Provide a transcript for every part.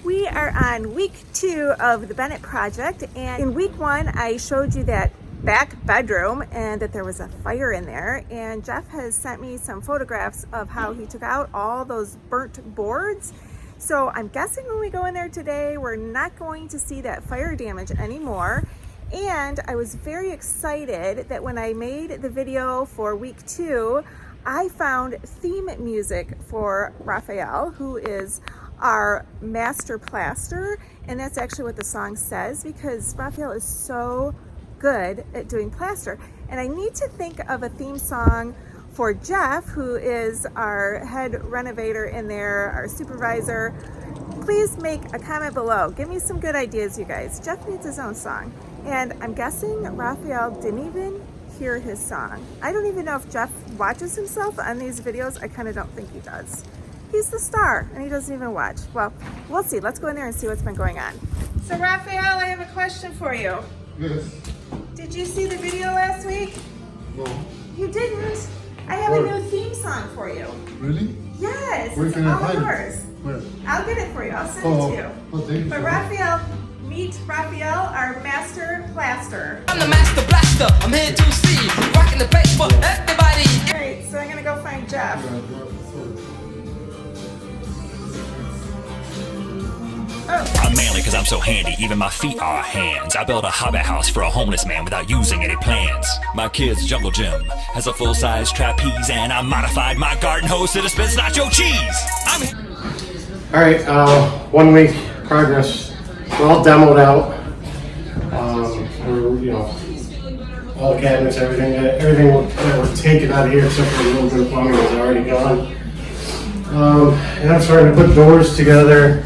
We are on week 2 of the Bennett project, and in week 1 I showed you that back bedroom and that there was a fire in there, and Jeff has sent me some photographs of how he took out all those burnt boards. So I'm guessing when we go in there today we're not going to see that fire damage anymore. And I was very excited that when I made the video for week 2 I found theme music for Raphael, who is our master plaster, and that's actually what the song says, because Raphael is so good at doing plaster. And I need to think of a theme song for Jeff, who is our head renovator in there, our supervisor. Please make a comment below. Give me some good ideas, you guys. Jeff needs his own song, and I'm guessing Raphael didn't even hear his song. I don't even know if Jeff watches himself on these videos. I kind of don't think he does. He's the star and he doesn't even watch. Well, we'll see. Let's go in there and see what's been going on. So Raphael, I have a question for you. Yes. Did you see the video last week? No. You didn't? I have a new theme song for you. Really? Yes. Where It's can I all find yours. it? Where? I'll get it for you. I'll send it to you. Oh, thank you. But Raphael, meet Raphael, our master plaster. I'm the master blaster. I'm here to see. Rocking the bass for everybody. All right, so I'm gonna go find Jeff. I'm manly cause I'm so handy, even my feet are hands. I built a hobbit house for a homeless man without using any plans. My kid's jungle gym has a full-size trapeze, and I modified my garden hose to dispense nacho cheese. I'm Alright, 1 week progress. We're all demoed out. All the cabinets, everything that was taken out of here except for a little bit of plumbing was already gone. And I'm starting to put doors together.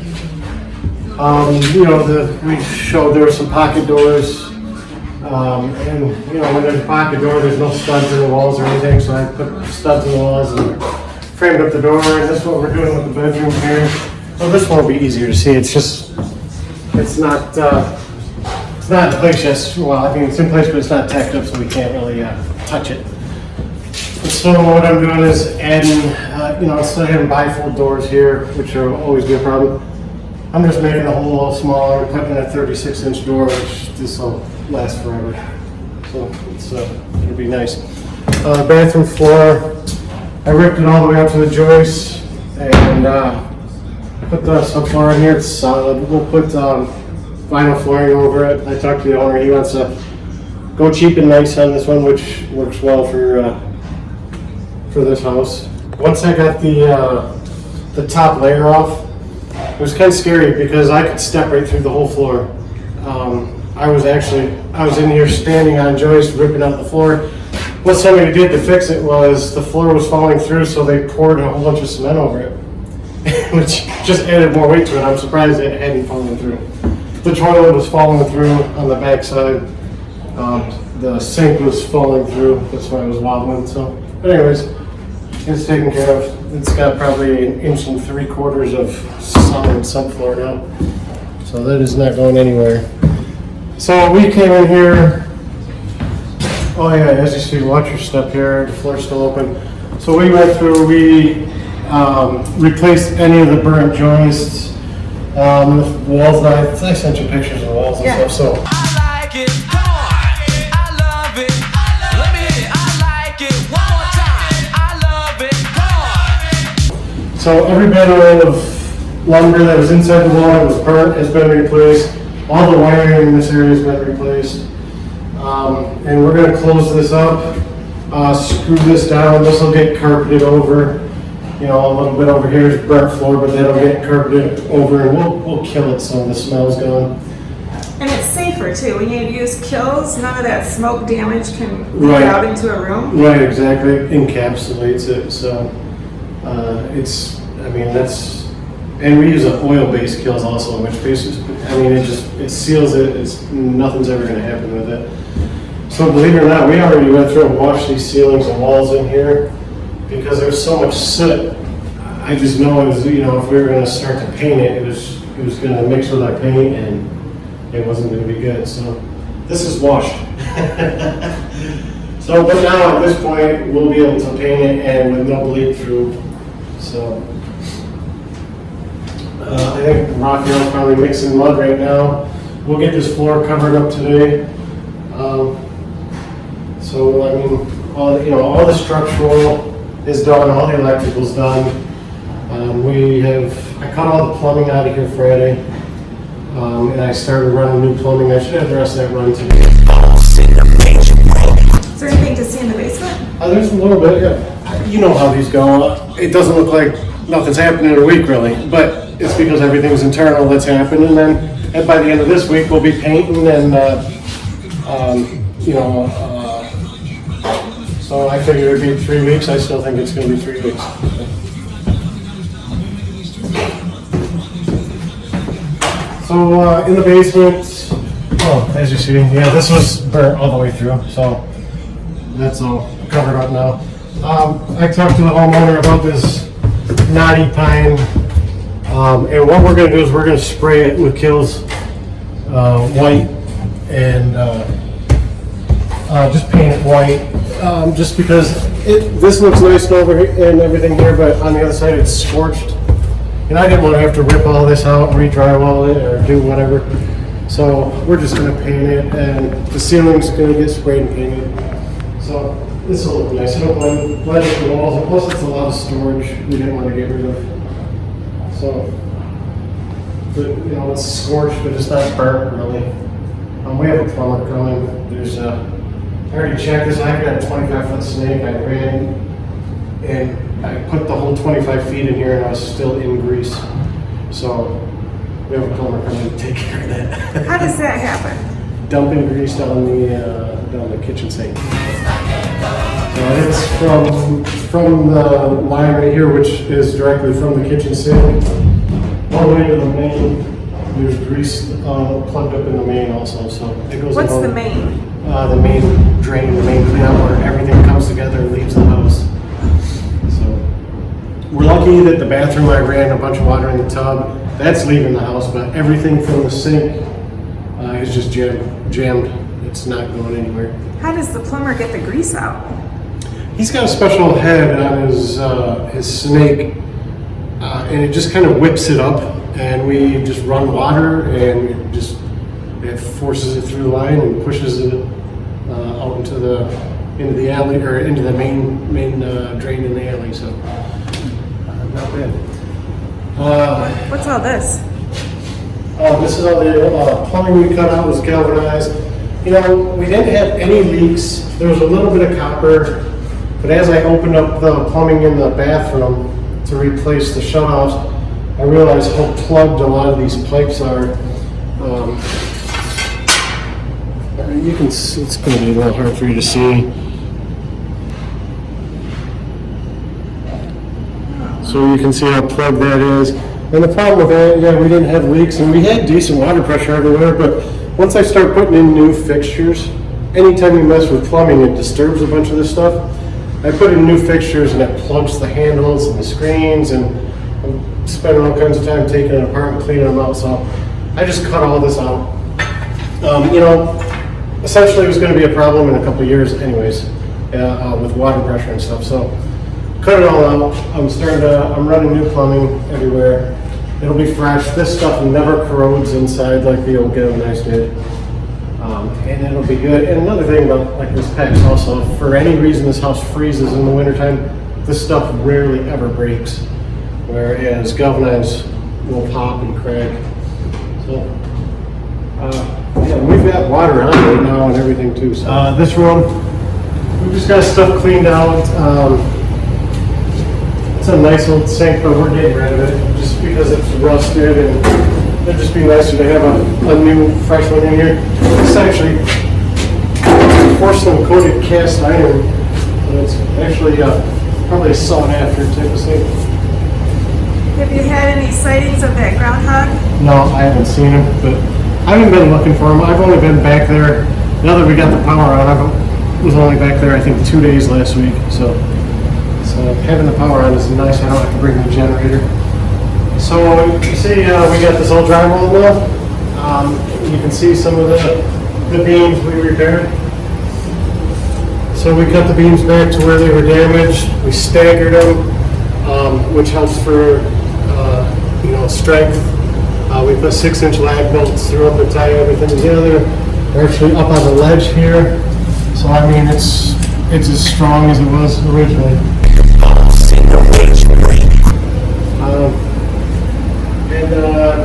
We showed there were some pocket doors, and when there's a pocket door, there's no studs in the walls or anything, so I put studs in the walls and framed up the door. And this is what we're doing with the bedroom here. Well, this one will be easier to see. It's not in place yet. Well, I mean, it's in place, but it's not tacked up, so we can't really touch it. So what I'm doing is adding, instead of having bifold doors here, which will always be a problem, I'm just making the hole a little smaller, putting in a 36-inch door, which this will last forever. So it'll be nice. Bathroom floor, I ripped it all the way up to the joist and put the subfloor in here. It's solid. We'll put vinyl flooring over it. I talked to the owner. He wants to go cheap and nice on this one, which works well for this house. Once I got the top layer off, it was kind of scary because I could step right through the whole floor. I was in here standing on joist, ripping out the floor. What somebody did to fix it was the floor was falling through, so they poured a whole bunch of cement over it, which just added more weight to it. I'm surprised it hadn't fallen through. The toilet was falling through on the back side. The sink was falling through. That's why it was wobbling. So, but anyways, it's taken care of. It's got probably 1 3/4 of solid subfloor now. So that is not going anywhere. So we came in here. Oh yeah, as you see, watch your step here. The floor's still open. So we went through. We replaced any of the burnt joists. The walls. I sent you pictures of the walls and stuff. So. I like it. Come on. I love it. Let me hear it. I like it. One more time. I love it. Come on. So every bit of lumber that was inside the wall that was burnt has been replaced. All the wiring in this area has been replaced. And we're going to close this up, screw this down. This will get carpeted over. A little bit over here is burnt floor, but that'll get carpeted over, and we'll kill it so the smell's gone. And it's safer too. When you use kills, none of that smoke damage can leak out into a room. Right, exactly. It encapsulates it. So and we use oil-based kills also, which basically, it seals it. Nothing's ever going to happen with it. So believe it or not, we already went through and washed these ceilings and walls in here because there's so much soot. I just know if we were going to start to paint it, it was going to mix with our paint and it wasn't going to be good. So this is washed. So, but now at this point, we'll be able to paint it and with no bleed through. So I think Raphael's probably mixing mud right now. We'll get this floor covered up today. So I mean, all the structural is done, all the electrical's done. I cut all the plumbing out of here Friday, and I started running new plumbing. I should have the rest of that run today. Is there anything to see in the basement? There's a little bit, yeah. You know how these go. It doesn't look like nothing's happening in a week really, but it's because everything's internal that's happened, and then by the end of this week we'll be painting and so I figured it'd be 3 weeks. I still think it's going to be 3 weeks. So in the basement, as you see, yeah, this was burnt all the way through, so that's all covered up now. I talked to the homeowner about this knotty pine, and what we're going to do is we're going to spray it with Kills white and just paint it white, just because this looks nice over here and everything here, but on the other side it's scorched. And I didn't want to have to rip all this out and re-drywall it or do whatever. So we're just going to paint it, and the ceiling's going to get sprayed and painted. So this will look nice. It'll blend with the walls, and plus it's a lot of storage we didn't want to get rid of. So, but, it's scorched, but it's not burnt really. We have a plumber coming. There's I already checked this. I've got a 25-foot snake. I ran and I put the whole 25 feet in here, and I was still in grease. So we have a plumber coming to take care of that. How does that happen? Dumping grease down the kitchen sink. So it's from the line right here, which is directly from the kitchen sink, all the way to the main. There's grease plugged up in the main also. So it goes. What's along, the main? The main drain, the main cleanout where everything comes together and leaves the house. We're lucky that the bathroom, I ran a bunch of water in the tub. That's leaving the house, but everything from the sink is just jammed. It's not going anywhere. How does the plumber get the grease out? He's got a special head on his snake, and it just kind of whips it up, and we just run water, and it forces it through the line and pushes it out into the alley, or into the main drain in the alley. So. Not bad. What's all this? This is all the plumbing we cut out was galvanized. We didn't have any leaks. There was a little bit of copper, but as I opened up the plumbing in the bathroom to replace the shutoffs, I realized how plugged a lot of these pipes are. You can see, it's going to be a little hard for you to see. So you can see how plugged that is. And the problem with that, we didn't have leaks, and we had decent water pressure everywhere, but once I start putting in new fixtures, anytime you mess with plumbing, it disturbs a bunch of this stuff. I put in new fixtures, and it plugs the handles and the screens, and I'm spending all kinds of time taking it apart and cleaning them out, so I just cut all this out. Essentially it was going to be a problem in a couple of years anyways, with water pressure and stuff, so cut it all out. I'm running new plumbing everywhere. It'll be fresh. This stuff never corrodes inside like the old galvanized did. And it'll be good. And another thing about like this PEX also, for any reason this house freezes in the wintertime, this stuff rarely ever breaks. Whereas galvanized will pop and crack. So, we've got water on right now and everything too. So, this room, we just got stuff cleaned out. It's a nice old sink, but we're getting rid of it just because it's rusted, and it'd just be nicer to have a new, fresh one in here. It's actually porcelain coated cast iron, and it's actually probably a sought after type of sink. Have you had any sightings of that groundhog? No, I haven't seen him, but I haven't been looking for him. I've only been back there, now that we got the power on, I was only back there I think 2 days last week, so having the power on is nice. I don't have to bring the generator. So you see we got this old drywall now. You can see some of the beams we repaired. So we cut the beams back to where they were damaged. We staggered them, which helps for strength. We put 6-inch lag bolts through them to tie everything together. They're actually up on the ledge here, so I mean it's as strong as it was originally.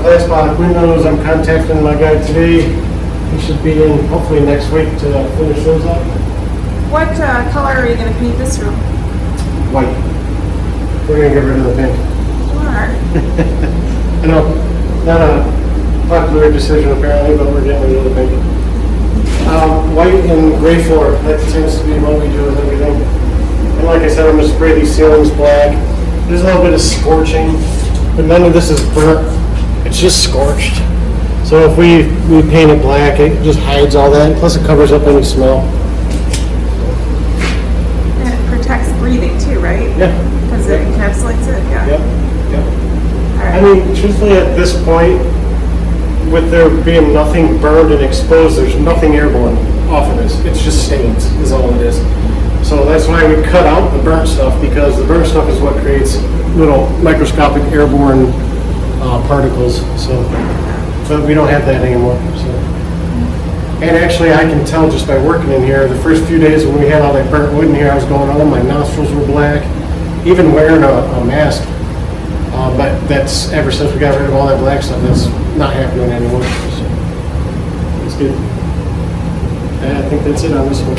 Glass block windows, I'm contacting my guy today. He should be in hopefully next week to finish those up. What color are you going to paint this room? White. We're going to get rid of the pink. Sure. I know, not a popular decision apparently, but we're getting rid of the pink. White and gray floor, that tends to be what we do with everything. And like I said, I'm going to spray these ceilings black. There's a little bit of scorching, but none of this is burnt. It's just scorched. So if we paint it black, it just hides all that, plus it covers up any smell. And it protects breathing too, right? Yeah. Because it encapsulates it, yeah. Yep, yep. All right. I mean, truthfully, at this point, with there being nothing burned and exposed, there's nothing airborne off of this. It's just stains, is all it is. So that's why we cut out the burnt stuff, because the burnt stuff is what creates little microscopic airborne particles. So, but we don't have that anymore. So, and actually, I can tell just by working in here. The first few days when we had all that burnt wood in here, I was going on. My nostrils were black, even wearing a mask. But that's ever since we got rid of all that black stuff. That's not happening anymore. So, it's good. And I think that's it on this one.